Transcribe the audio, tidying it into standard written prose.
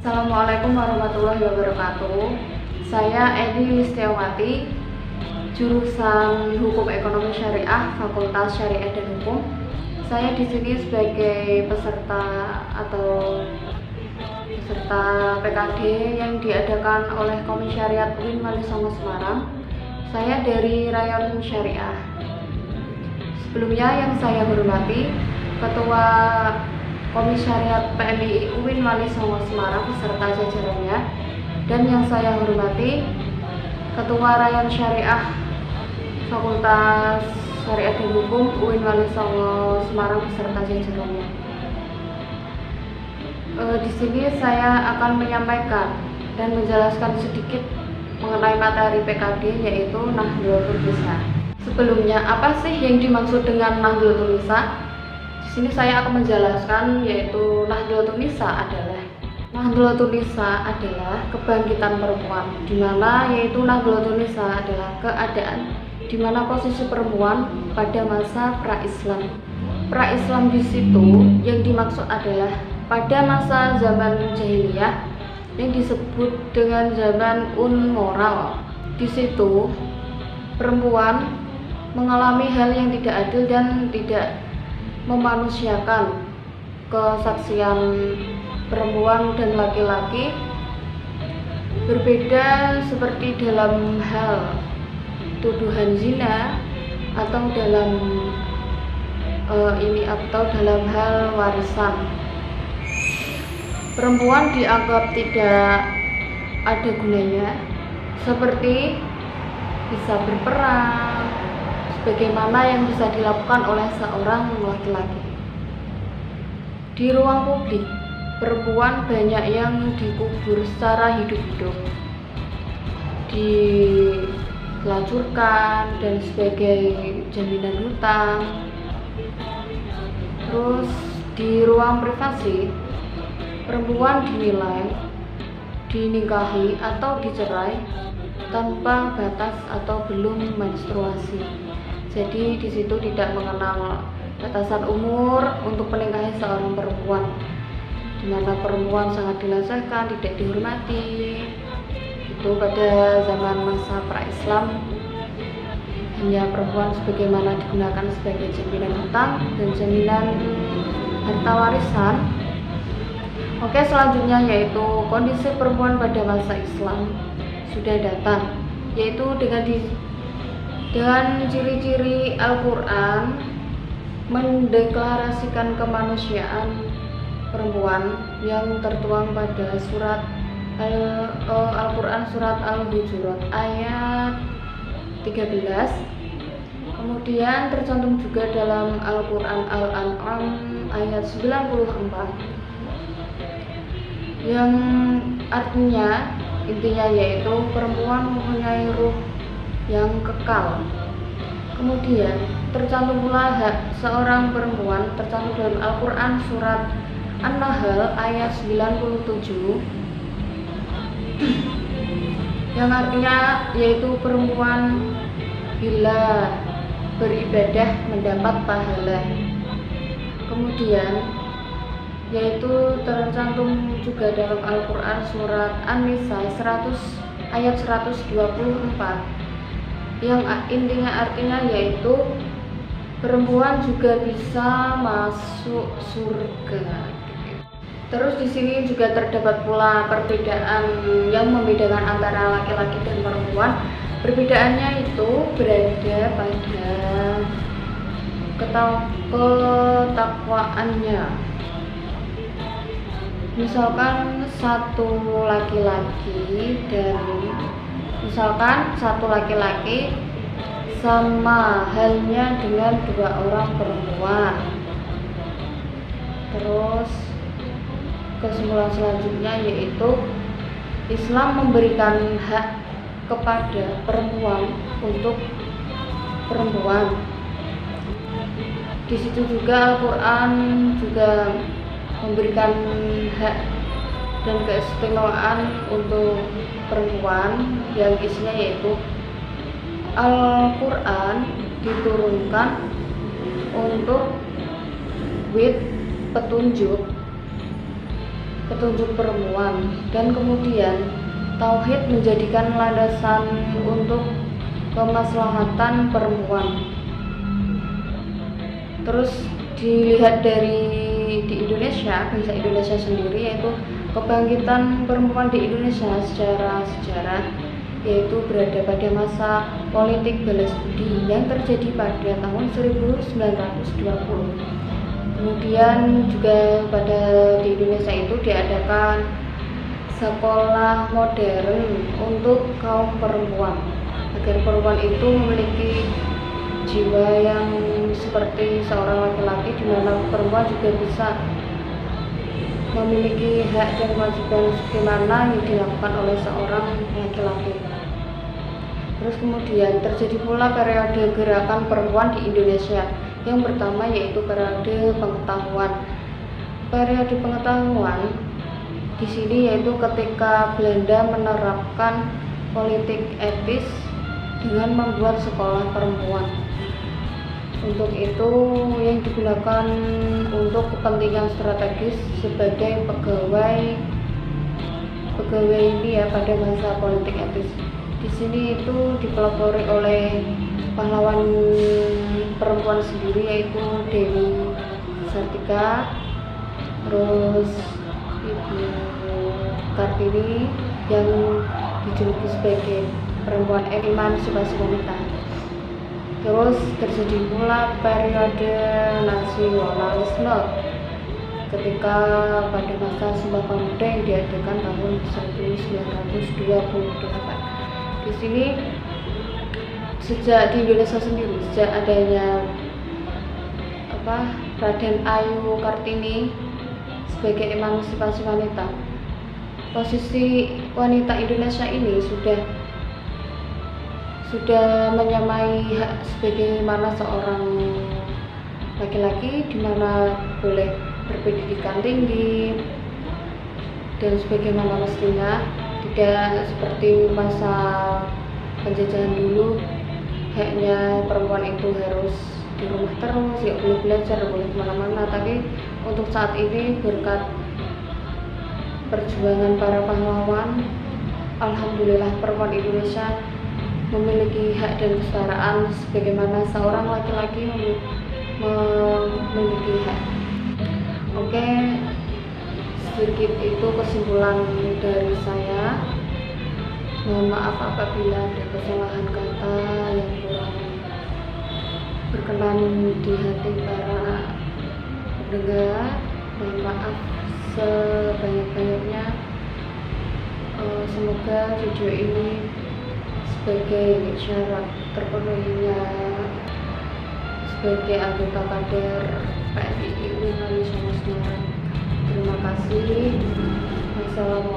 Assalamualaikum warahmatullahi wabarakatuh. Saya Edi Listiawati, jurusan Hukum Ekonomi Syariah, Fakultas Syariah dan Hukum. Saya di sini sebagai peserta PKD yang diadakan oleh Komisariat UIN Wali Songo Semarang. Saya dari Rayon Syariah. Sebelumnya yang saya hormati Ketua Komisariat PMII UIN Wali Songo Semarang beserta jajarannya, dan yang saya hormati Ketua Rayon Syariah Fakultas Syariah dan Hukum UIN Wali Songo Semarang beserta jajarannya. Di sini saya akan menyampaikan dan menjelaskan sedikit mengenai materi PKD, yaitu Nahdlatul Nisa. Sebelumnya, apa sih yang dimaksud dengan Nahdlatul Nisa? Di sini saya akan menjelaskan, yaitu Nahdlatul Nisa adalah kebangkitan perempuan, di mana yaitu Nahdlatul Nisa adalah keadaan di mana posisi perempuan pada masa pra-Islam. Pra-Islam di situ yang dimaksud adalah pada masa zaman jahiliyah yang disebut dengan zaman moral. Di situ perempuan mengalami hal yang tidak adil dan tidak memanusiakan. Kesaksian perempuan dan laki-laki berbeda, seperti dalam hal tuduhan zina atau dalam hal warisan. Perempuan dianggap tidak ada gunanya, seperti bisa berperang sebagaimana yang bisa dilakukan oleh seorang laki-laki. Di ruang publik, perempuan banyak yang dikubur secara hidup-hidup, dilacurkan dan sebagai jaminan hutang. Terus di ruang privasi, perempuan dinilai dinikahi atau dicerai tanpa batas atau belum menstruasi. Jadi di situ tidak mengenal batasan umur untuk menikahi seorang perempuan, di mana perempuan sangat dilecehkan, tidak dihormati. Itu pada zaman masa pra-Islam, hanya perempuan sebagaimana digunakan sebagai jaminan hutang dan jaminan harta warisan. Oke, selanjutnya yaitu kondisi perempuan pada masa Islam sudah datang, yaitu dengan ciri-ciri Al-Quran mendeklarasikan kemanusiaan perempuan yang tertuang pada surat Al-Quran surat Al-Hujurat ayat 13. Kemudian tercantum juga dalam Al-Quran Al-An'am ayat 94, yang artinya intinya yaitu perempuan mempunyai ruh yang kekal. Kemudian tercantum pula hak seorang perempuan, tercantum dalam Al-Quran surat An-Nahl ayat 97, yang artinya yaitu perempuan bila beribadah mendapat pahala. Kemudian yaitu tercantum juga dalam Al-Quran surat An-Nisa ayat 124, yang intinya artinya yaitu perempuan juga bisa masuk surga. Terus di sini juga terdapat pula perbedaan yang membedakan antara laki-laki dan perempuan. Perbedaannya itu berada pada ketakwaannya. Misalkan satu laki-laki sama halnya dengan dua orang perempuan. Terus kesimpulan selanjutnya yaitu Islam memberikan hak kepada perempuan untuk perempuan. Di situ juga Al-Quran juga memberikan hak dan keistimewaan untuk perempuan, yang isinya yaitu Al-Quran diturunkan untuk petunjuk petunjuk perempuan, dan kemudian tauhid menjadikan landasan untuk kemaslahatan perempuan. Terus dilihat di Indonesia, bangsa Indonesia sendiri, yaitu kebangkitan perempuan di Indonesia secara sejarah, yaitu berada pada masa politik balas budi yang terjadi pada tahun 1920. Kemudian juga di Indonesia itu diadakan sekolah modern untuk kaum perempuan, agar perempuan itu memiliki jiwa yang seperti seorang laki-laki, di mana perempuan juga bisa memiliki hak dan kewajiban sebagaimana yang dilakukan oleh seorang laki-laki. Terus kemudian terjadi pula periode gerakan perempuan di Indonesia. Yang pertama yaitu periode pengetahuan. Periode pengetahuan di sini yaitu ketika Belanda menerapkan politik etis dengan membuat sekolah perempuan. Untuk itu yang digunakan untuk kepentingan strategis sebagai pegawai ini ya pada masa politik etis. Di sini itu dipelopori oleh pahlawan perempuan sendiri, yaitu Dewi Sartika, terus Ibu Kartini yang dijuluki sebagai perempuan emansipasi wanita. Terus terjadi pula periode nasionalisme ketika pada masa Sumpah Pemuda yang diadakan tahun 1928. Di sini sejak di Indonesia sendiri, sejak adanya Raden Ayu Kartini sebagai emansipasi wanita, posisi wanita Indonesia ini sudah menyamai hak sebagaimana seorang laki-laki, di mana boleh berpendidikan tinggi dan sebagaimana mestinya, tidak seperti masa penjajahan dulu. Haknya perempuan itu harus di rumah terus, ya boleh belajar, boleh kemana-mana. Tapi untuk saat ini berkat perjuangan para pahlawan, alhamdulillah perempuan Indonesia memiliki hak dan kesetaraan sebagaimana seorang laki-laki memiliki hak. Oke, sedikit itu kesimpulan dari saya. Mohon maaf apabila ada kesalahan kata yang kurang berkenan di hati para pendengar. Mohon maaf sebanyak-banyaknya. Semoga video ini sebagai syarat terpenuhinya sebagai anggota kader PNI Ungawi Sama Semarang. Terima kasih. Wassalamualaikum